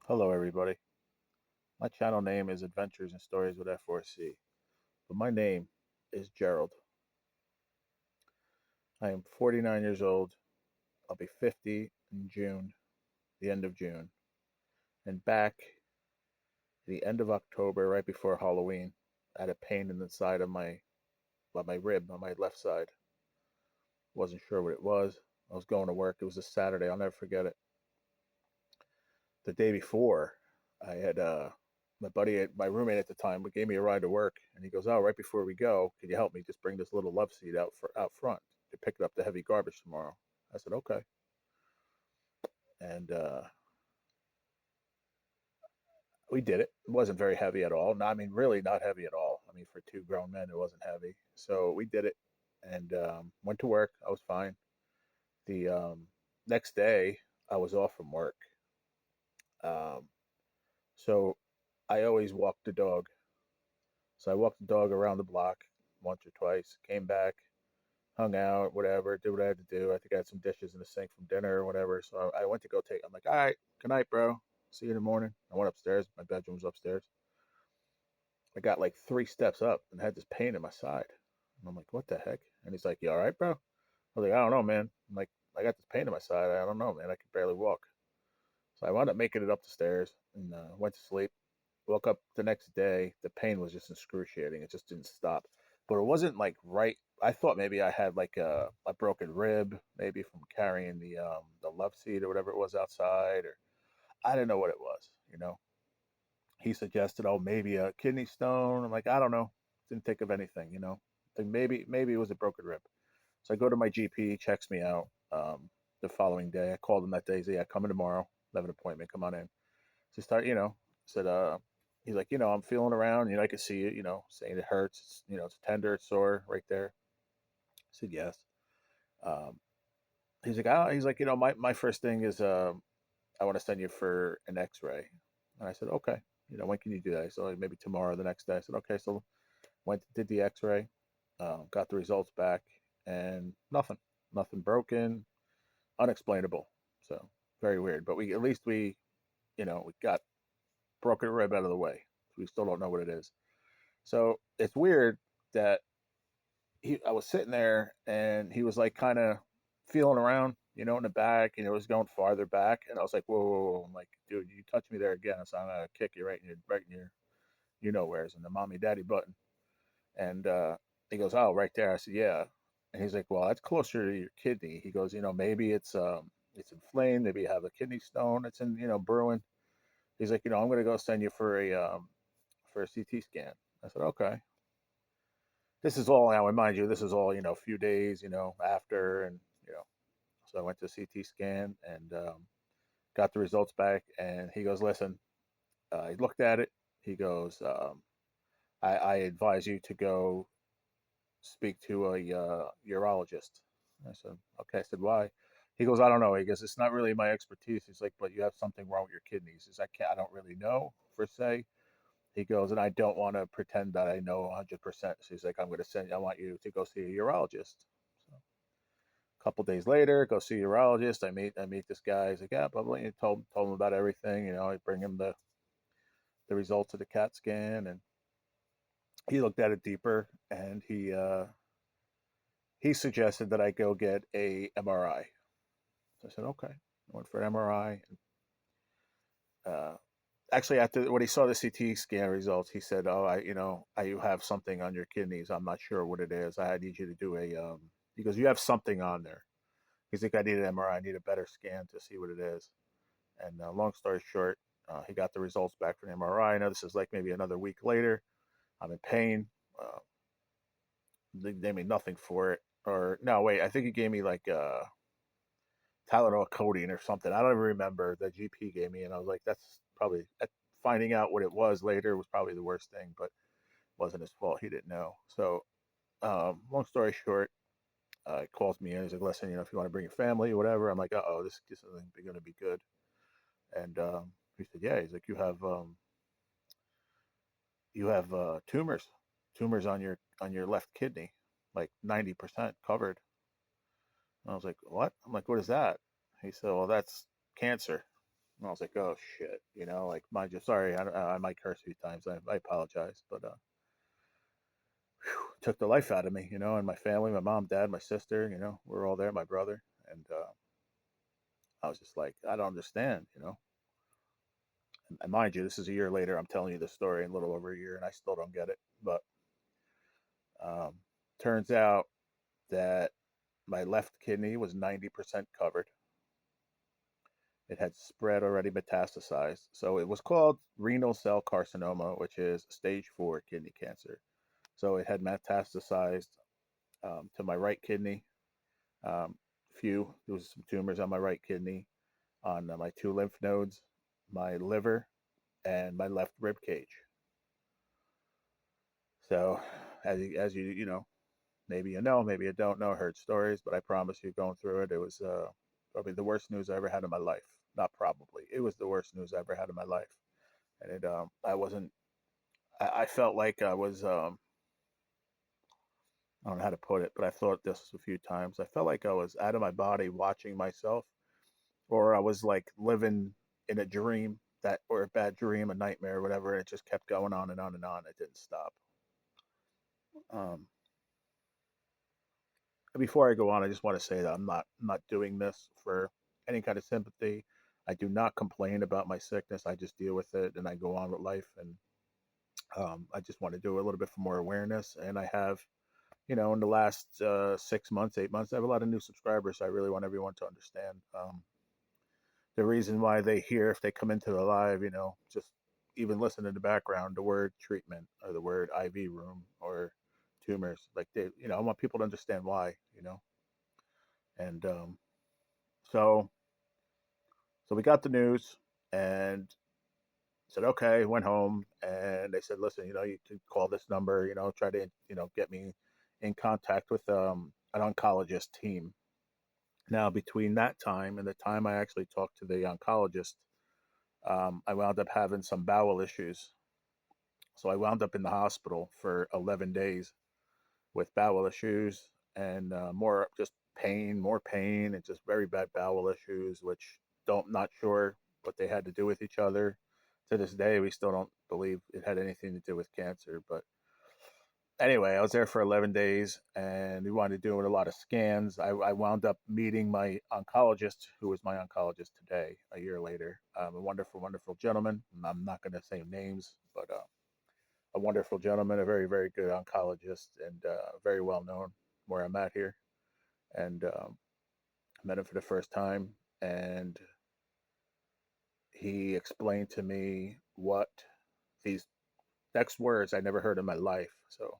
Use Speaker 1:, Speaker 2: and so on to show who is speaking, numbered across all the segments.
Speaker 1: Hello, everybody. My channel name is Adventures and Stories with F4C, but my name is Gerald. I am 49 years old. I'll be 50 in June, the end of June. And back the end of October, right before Halloween, I had a pain in the side of my rib on my left side. Wasn't sure what it was. I was going to work. It was a Saturday. I'll never forget it. The day before, I had my buddy, my roommate at the time, gave me a ride to work, and he goes, "Oh, right before we go, can you help me just bring this little love seat out front to pick up the heavy garbage tomorrow?" I said, "Okay," and we did it. It wasn't very heavy at all. No, I mean, really not heavy at all. I mean, for two grown men, it wasn't heavy. So we did it, and went to work. I was fine. The next day, I was off from work. Um, so I always walk the dog. So I walked the dog around the block once or twice, came back, hung out, whatever, did what I had to do. I think I had some dishes in the sink from dinner or whatever. So I went to go take, I'm like, all right, good night, bro. See you in the morning. I went upstairs. My bedroom was upstairs. I got like 3 steps up and had this pain in my side. And I'm like, what the heck? And he's like, you all right, bro? I was like, I don't know, man. I'm like, I got this pain in my side. I don't know, man. I can barely walk. So I wound up making it up the stairs and went to sleep. Woke up the next day. The pain was just excruciating. It just didn't stop. But it wasn't like right. I thought maybe I had like a broken rib, maybe from carrying the love seat or whatever it was outside, or I didn't know what it was. He suggested, oh, maybe a kidney stone. I'm like, I don't know. Didn't think of anything. Think maybe it was a broken rib. So I go to my GP. He checks me out. The following day, I called him that day. He said, yeah, come in tomorrow. I have an appointment. Come on in. So start, said, he's like, I'm feeling around, I can see it, saying it hurts. It's tender, it's sore right there. I said, yes. Um, he's like, my first thing is, I want to send you for an x-ray. And I said, okay, when can you do that? So like maybe tomorrow, the next day. I said, okay. So went, did the x-ray, got the results back and nothing broken, unexplainable. So very weird, but at least we got broken rib out of the way. We still don't know what it is. So it's weird that I was sitting there and he was like kind of feeling around, in the back, and it was going farther back. And I was like, whoa, whoa, whoa. I'm like, dude, you touch me there again. So I'm going to kick you right in your, where's in the mommy daddy button. And he goes, oh, right there. I said, yeah. And he's like, well, that's closer to your kidney. He goes, maybe it's inflamed. Maybe you have a kidney stone. It's brewing. He's like, I'm going to go send you for a CT scan. I said, okay. This is all now, mind you, this is all, a few days, after. And, so I went to CT scan and got the results back. And he goes, listen, he looked at it. He goes, I advise you to go speak to a urologist. I said, okay. I said, why? He goes, I don't know. He goes, it's not really my expertise. He's like, but you have something wrong with your kidneys. He's like, I don't really know per se. He goes, and I don't want to pretend that I know 100%. So he's like, I want you to go see a urologist. So a couple days later, go see a urologist. I meet this guy. He's like, yeah, blah, blah. And told him about everything. I bring him the results of the CAT scan, and he looked at it deeper, and he suggested that I go get a MRI. So I said, okay. I went for an MRI. Actually, after when he saw the CT scan results, he said, "Oh, you have something on your kidneys. I'm not sure what it is. I need you to do a." He goes, "You have something on there." He's like, "I need an MRI. I need a better scan to see what it is." And long story short, he got the results back from the MRI. Now this is like maybe another week later. I'm in pain. Uh, they gave me nothing for it, or no, wait, I think he gave me like Tylenol codeine or something. I don't even remember. The GP gave me, and I was like, that's probably finding out what it was later was probably the worst thing, but it wasn't his fault. He didn't know. So, long story short, he calls me in. He's like, listen, if you want to bring your family or whatever, I'm like, oh, this isn't going to be good. And he said, yeah. He's like, you have tumors on your left kidney, like 90% covered. And I was like, what? I'm like, what is that? He said, well, that's cancer. And I was like, oh shit, like mind you, sorry, I might curse a few times. I apologize, but took the life out of me, and my family, my mom, dad, my sister, we're all there, my brother, and I was just like, I don't understand, and mind you, this is a year later. I'm telling you this story in a little over a year, and I still don't get it. But um, turns out that my left kidney was 90% covered. It had spread already, metastasized. So it was called renal cell carcinoma, which is stage 4 kidney cancer. So it had metastasized to my right kidney. There was some tumors on my right kidney, on my 2 lymph nodes, my liver, and my left rib cage. So, maybe maybe you don't know, heard stories, but I promise you, going through it, it was probably the worst news I ever had in my life. Not probably, it was the worst news I ever had in my life. And I wasn't, I felt like I was, I don't know how to put it, but I thought this a few times. I felt like I was out of my body watching myself, or I was like living in a dream or a bad dream, a nightmare, or whatever. And it just kept going on and on and on. It didn't stop. Um, Before I go on, I just want to say that I'm not doing this for any kind of sympathy. I do not complain about my sickness. I just deal with it and I go on with life. And I just want to do a little bit for more awareness. And I have, in the last 6 months, 8 months, I have a lot of new subscribers. So I really want everyone to understand the reason why they hear, if they come into the live, just even listen in the background, the word treatment or the word IV room or tumors. Like I want people to understand why. And so so we got the news and said, okay, went home and they said, listen, you can call this number, try to, get me in contact with an oncologist team. Now, between that time and the time I actually talked to the oncologist, I wound up having some bowel issues. So I wound up in the hospital for 11 days with bowel issues and more just pain, more pain, and just very bad bowel issues, which don't not sure what they had to do with each other. To this day, we still don't believe it had anything to do with cancer. But anyway, I was there for 11 days and we wanted to do a lot of scans. I wound up meeting my oncologist, who was my oncologist today, a year later. A wonderful, wonderful gentleman. I'm not going to say names, but a wonderful gentleman, a very, very good oncologist, and very well known where I'm at here. And I met him for the first time, and he explained to me what these next words I never heard in my life. So,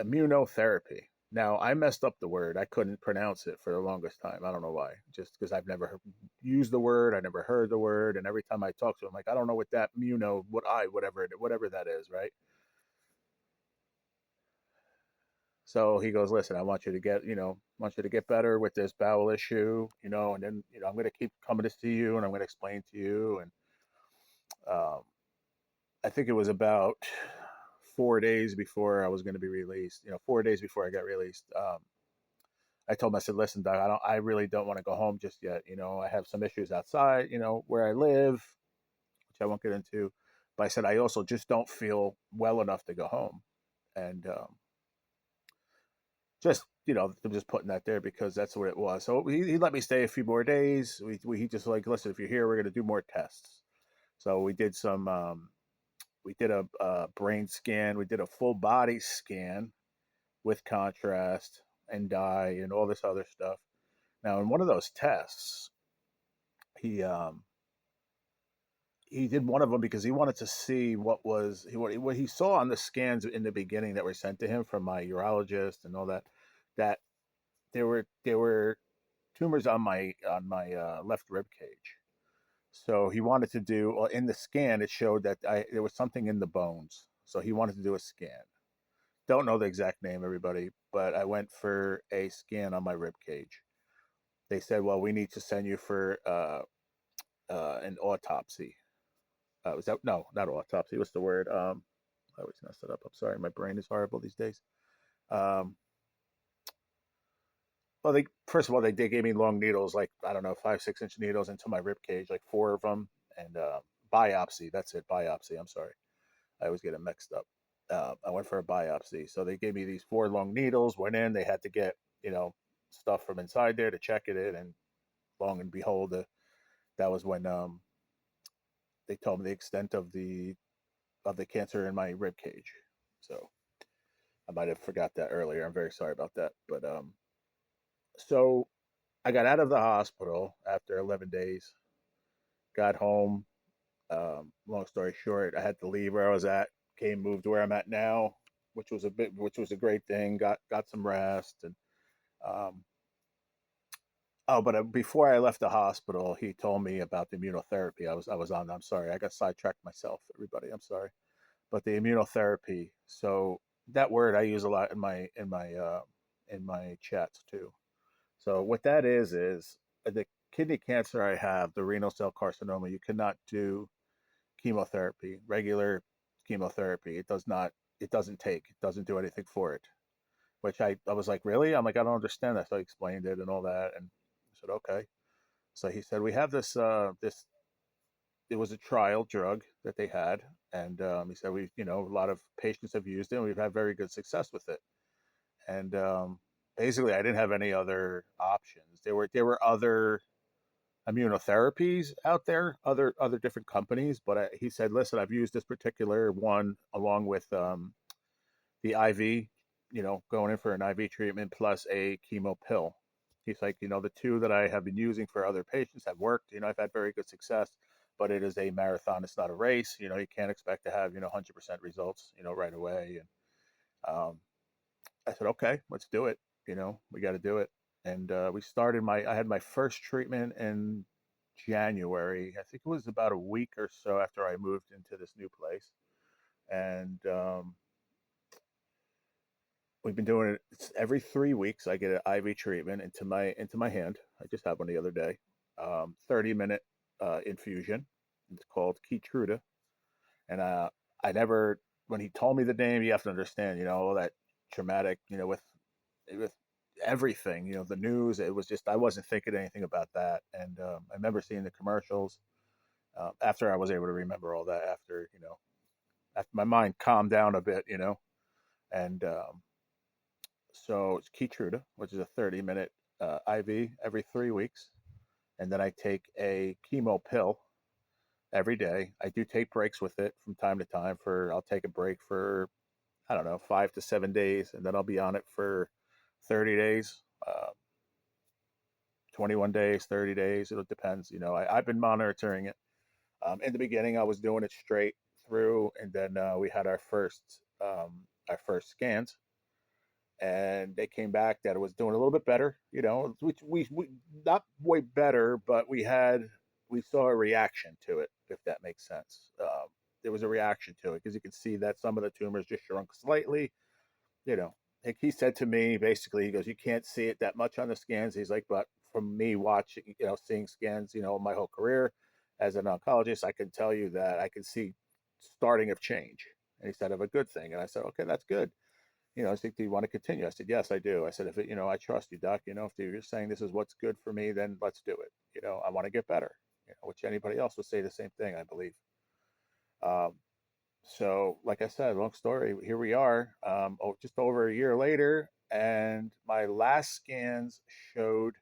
Speaker 1: immunotherapy. Now, I messed up the word. I couldn't pronounce it for the longest time. I don't know why. Just because I've never used the word, I never heard the word, and every time I talk to him, like, I don't know what that whatever that is, right? So he goes, listen, want you to get better with this bowel issue, and then, I'm going to keep coming to see you and I'm going to explain to you. And um, I think it was about 4 days before I was going to be released, 4 days before I got released. I told him, I said, listen, Doc, I really don't want to go home just yet. I have some issues outside, where I live, which I won't get into. But I said, I also just don't feel well enough to go home. And just I'm just putting that there because that's what it was. So he let me stay a few more days. He just like, listen, if you're here, we're going to do more tests. So we did a brain scan, we did a full body scan with contrast and dye and all this other stuff. Now, in one of those tests, he um, he did one of them because he wanted to see what he saw on the scans in the beginning that were sent to him from my urologist and all that. That there were tumors on my left rib cage. So he wanted to do in the scan. It showed that there was something in the bones. So he wanted to do a scan. Don't know the exact name, everybody, but I went for a scan on my rib cage. They said, "Well, we need to send you for an autopsy." Was that no, not autopsy? What's the word? I always mess it up. I'm sorry, my brain is horrible these days. Um, Well, they first of all they gave me long needles, like I don't know, 5 6 inch needles into my rib cage, like four of them, and biopsy. That's it, biopsy. I'm sorry, I always get it mixed up. I went for a biopsy, so they gave me these four long needles. Went in, they had to get stuff from inside there to check it in, and long and behold, that was when they told me the extent of the cancer in my rib cage. So I might have forgot that earlier. I'm very sorry about that. But so I got out of the hospital after 11 days. Got home. Long story short, I had to leave where I was at. Moved where I'm at now, which was a great thing. Got some rest and um, oh, but before I left the hospital, he told me about the immunotherapy I was on. I'm sorry, I got sidetracked myself. Everybody, I'm sorry. But the immunotherapy. So that word I use a lot in my chats too. So what that is the kidney cancer I have, the renal cell carcinoma. You cannot do chemotherapy, regular chemotherapy. It doesn't take. It doesn't do anything for it. Which I was like, really? I'm like, I don't understand that. So I explained it and all that, and I said, okay. So he said, we have this. It was a trial drug that they had, and he said a lot of patients have used it, and we've had very good success with it. And basically, I didn't have any other options. There were other immunotherapies out there, other different companies, but he said, listen, I've used this particular one along with the IV, going in for an IV treatment plus a chemo pill. He's like, the two that I have been using for other patients have worked. I've had very good success, but it is a marathon. It's not a race. You can't expect to have, 100% results, right away. And I said, okay, let's do it. We got to do it. And I had my first treatment in January. I think it was about a week or so after I moved into this new place. And we've been doing it. It's every 3 weeks. I get an IV treatment into my hand. I just had one the other day. 30-minute infusion. It's called Keytruda. And I never, when he told me the name, you have to understand, all that traumatic, with everything, the news. It was just I wasn't thinking anything about that. And I remember seeing the commercials after I was able to remember all that. After my mind calmed down a bit, and so it's Keytruda, which is a 30-minute IV every 3 weeks. And then I take a chemo pill every day. I do take breaks with it from time to time. I'll take a break for, I don't know, 5 to 7 days, and then I'll be on it for 30 days, 21 days, 30 days. It depends. I've been monitoring it. In the beginning, I was doing it straight through, and then we had our first scans, and they came back that it was doing a little bit better. Which we not way better, but we saw a reaction to it, if that makes sense. There was a reaction to it because you could see that some of the tumors just shrunk slightly. You know, like he said to me, basically, he goes, "You can't see it that much on the scans." He's like, "But from me watching, seeing scans, my whole career as an oncologist, I can tell you that I can see starting of change." And he said, "Of a good thing." And I said, "Okay, that's good." I think, "Do you want to continue?" I said, "Yes, I do." I said, "If I trust you, doc. If you're saying this is what's good for me, then let's do it. I want to get better." Which anybody else would say the same thing, I believe. Um, so, like I said, long story. Here we are, just over a year later, and my last scans showed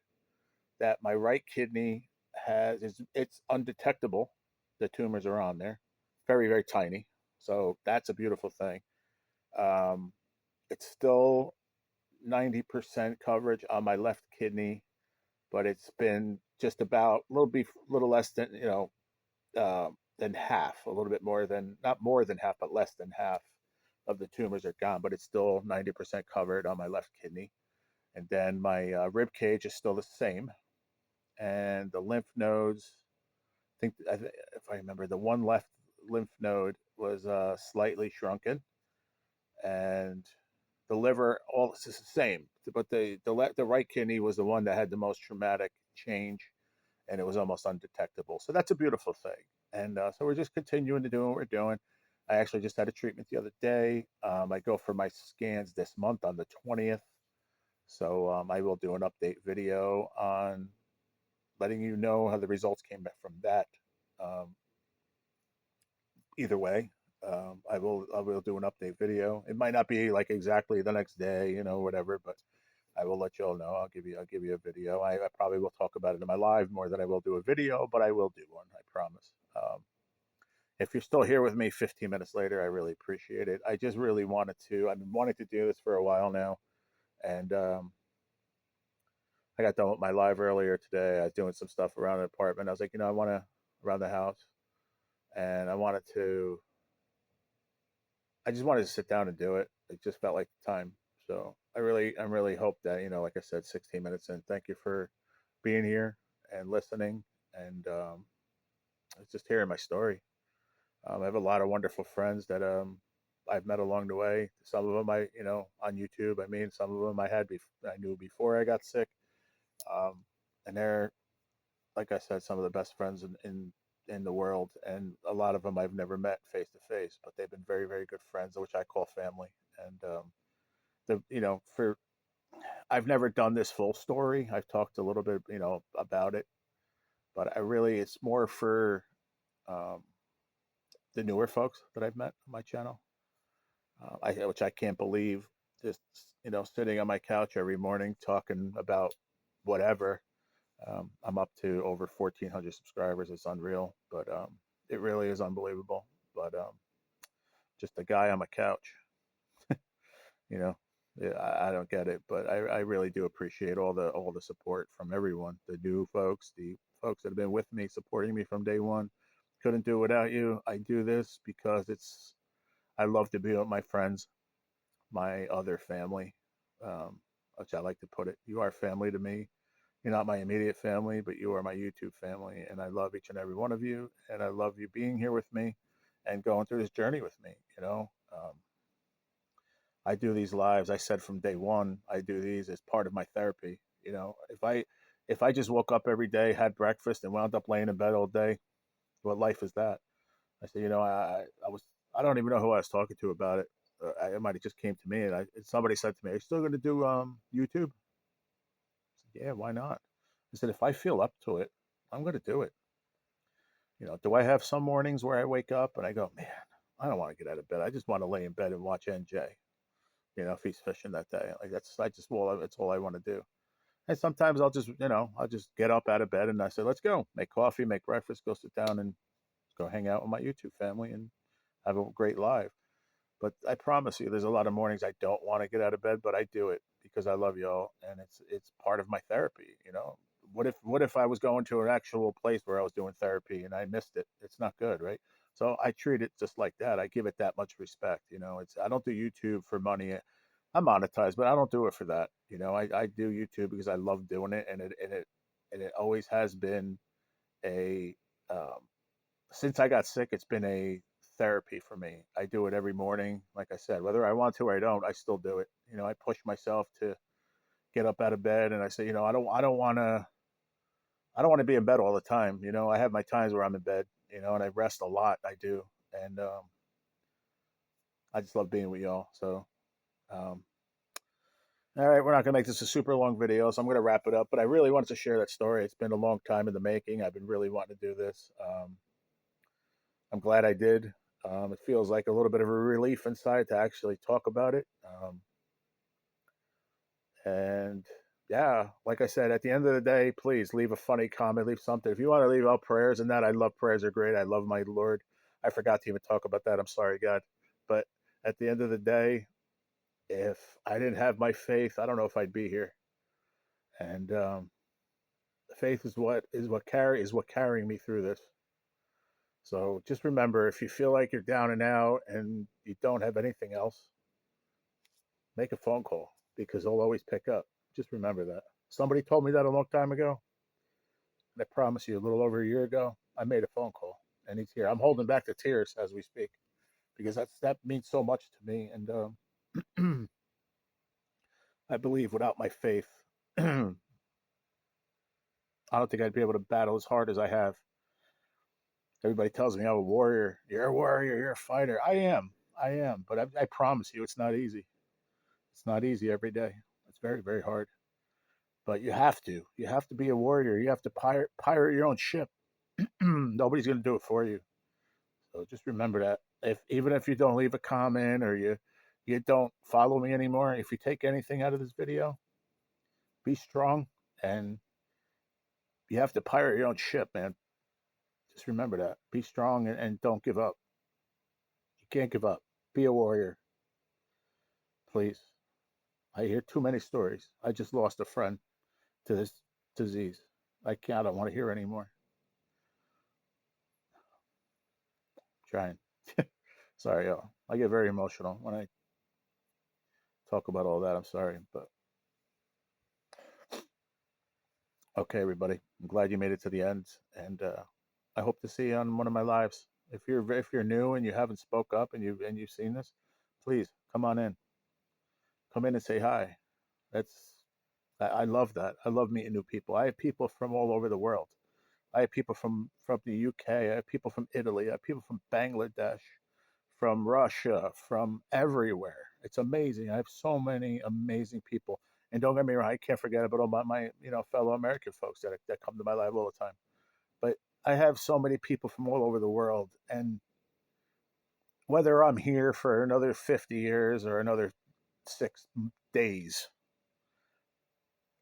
Speaker 1: that my right kidney it's undetectable. The tumors are on there, very very tiny. So that's a beautiful thing. Um, it's still 90% coverage on my left kidney, but it's been just about little less than than half, a little bit more than not more than half, but less than half of the tumors are gone. But it's still 90% covered on my left kidney, and then my rib cage is still the same, and the lymph nodes. If I remember, the one left lymph node was slightly shrunken, and the liver all it's the same, but the right kidney was the one that had the most traumatic change, and it was almost undetectable. So that's a beautiful thing. And so we're just continuing to do what we're doing. I actually just had a treatment the other day. I go for my scans this month on the 20th. So I will do an update video on letting you know how the results came back from that. Um, Either way, I will do an update video. It might not be like exactly the next day, whatever, but I will let you all know. I'll give you a video. I probably will talk about it in my live more than I will do a video, but I will do one. I promise. If you're still here with me 15 minutes later, I really appreciate it. I just really wanted to. I've been wanting to do this for a while now, and I got done with my live earlier today. I was doing some stuff around the apartment. I was like, I want to around the house, and I just wanted to sit down and do it. It just felt like the time. So I really hope that, like I said, 16 minutes in. Thank you for being here and listening, and it's just hearing my story. I have a lot of wonderful friends that I've met along the way. Some of them on YouTube. I mean, some of them I knew before I got sick, um, and they're, like I said, some of the best friends in the world. And a lot of them I've never met face to face, but they've been very very good friends, which I call family. And the for I've never done this full story. I've talked a little bit about it, but it's more for um, the newer folks that I've met on my channel. Which I can't believe, just sitting on my couch every morning talking about whatever. I'm up to over 1,400 subscribers. It's unreal, but it really is unbelievable. But just a guy on my couch, you know, yeah, I don't get it, but I really do appreciate all the support from everyone, the new folks, the folks that have been with me, supporting me from day one. Couldn't do it without you. I do this because I love to be with my friends, my other family, um, which I like to put it. You are family to me. You're not my immediate family, but you are my YouTube family, and I love each and every one of you, and I love you being here with me and going through this journey with me. I do these lives. I said from day one, I do these as part of my therapy. If I just woke up every day, had breakfast, and wound up laying in bed all day, what life is that? I said, I don't even know who I was talking to about it. It might have just came to me, and somebody said to me, "Are you still going to do YouTube?" I said, "Yeah, why not?" I said, "If I feel up to it, I'm going to do it." Do I have some mornings where I wake up and I go, "Man, I don't want to get out of bed. I just want to lay in bed and watch NJ." If he's fishing that day, like that's all I want to do. And sometimes I'll just get up out of bed and I say, "Let's go, make coffee, make breakfast, go sit down and go hang out with my YouTube family and have a great live." But I promise you, there's a lot of mornings I don't want to get out of bed, but I do it because I love y'all, and it's part of my therapy. What if I was going to an actual place where I was doing therapy and I missed it? It's not good, right? So I treat it just like that. I give it that much respect. I don't do YouTube for money. I'm monetized, but I don't do it for that. I do YouTube because I love doing it, and it always has been a um, since I got sick, it's been a therapy for me. I do it every morning. Like I said, whether I want to or I don't, I still do it. I push myself to get up out of bed, and I say, I don't want to be in bed all the time. I have my times where I'm in bed, and I rest a lot. I do, and I just love being with y'all. So, um, all right, we're not gonna make this a super long video, so I'm gonna wrap it up. But I really wanted to share that story. It's been a long time in the making. I've been really wanting to do this. I'm glad I did. It feels like a little bit of a relief inside to actually talk about it. And yeah, like I said, at the end of the day, please leave a funny comment, leave something. If you want to leave out prayers and that, I love prayers are great. I love my Lord. I forgot to even talk about that. I'm sorry, God. But at the end of the day, if I didn't have my faith, I don't know if I'd be here. And faith is what carrying me through this. So just remember, if you feel like you're down and out and you don't have anything else, make a phone call because they'll always pick up. Just remember that. Somebody told me that a long time ago. And I promise you, a little over a year ago, I made a phone call and he's here. I'm holding back the tears as we speak because that means so much to me. And I believe without my faith, I don't think I'd be able to battle as hard as I have. Everybody tells me I'm a warrior. You're a warrior. You're a fighter. I am. I am. But I promise you, it's not easy. It's not easy every day. very, very hard. But you have to. You have to be a warrior. You have to pirate your own ship. Nobody's going to do it for you. So just remember that. If even if you don't leave a comment or you don't follow me anymore, if you take anything out of this video, be strong, and you have to pirate your own ship, man. Just remember that. Be strong and don't give up. You can't give up. Be a warrior, please. I hear too many stories. I just lost a friend to this disease. I don't want to hear anymore. Trying. Sorry, y'all. I get very emotional when I talk about all that. I'm sorry, but okay, everybody. I'm glad you made it to the end, and I hope to see you on one of my lives. If you're new and you haven't spoke up and you've seen this, please come on in. Come in and say hi. That's I love that. I love meeting new people. I have people from all over the world. I have people from the UK. I have people from Italy. I have people from Bangladesh, from Russia, from everywhere. It's amazing. I have so many amazing people. And don't get me wrong, I can't forget about all my fellow American folks that come to my life all the time. But I have so many people from all over the world, and whether I'm here for another 50 years or another 6 days,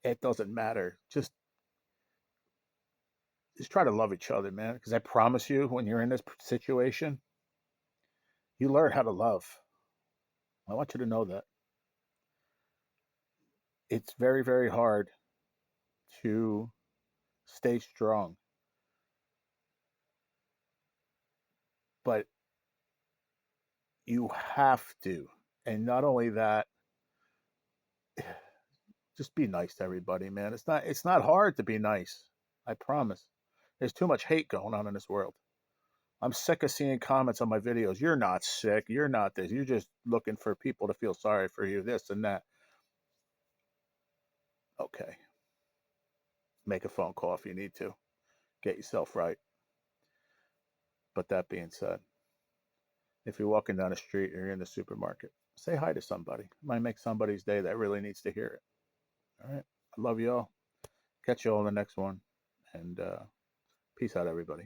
Speaker 1: it doesn't matter. Just try to love each other, man. Because I promise you, when you're in this situation, you learn how to love. I want you to know that it's very, very hard to stay strong, but you have to. And not only that, just be nice to everybody, man. It's not hard to be nice. I promise. There's too much hate going on in this world. I'm sick of seeing comments on my videos. You're not sick. You're not this. You're just looking for people to feel sorry for you, this and that. Okay. Make a phone call if you need to. Get yourself right. But that being said, if you're walking down the street or you're in the supermarket, say hi to somebody. It might make somebody's day that really needs to hear it. All right. I love you all. Catch you all in the next one. And peace out, everybody.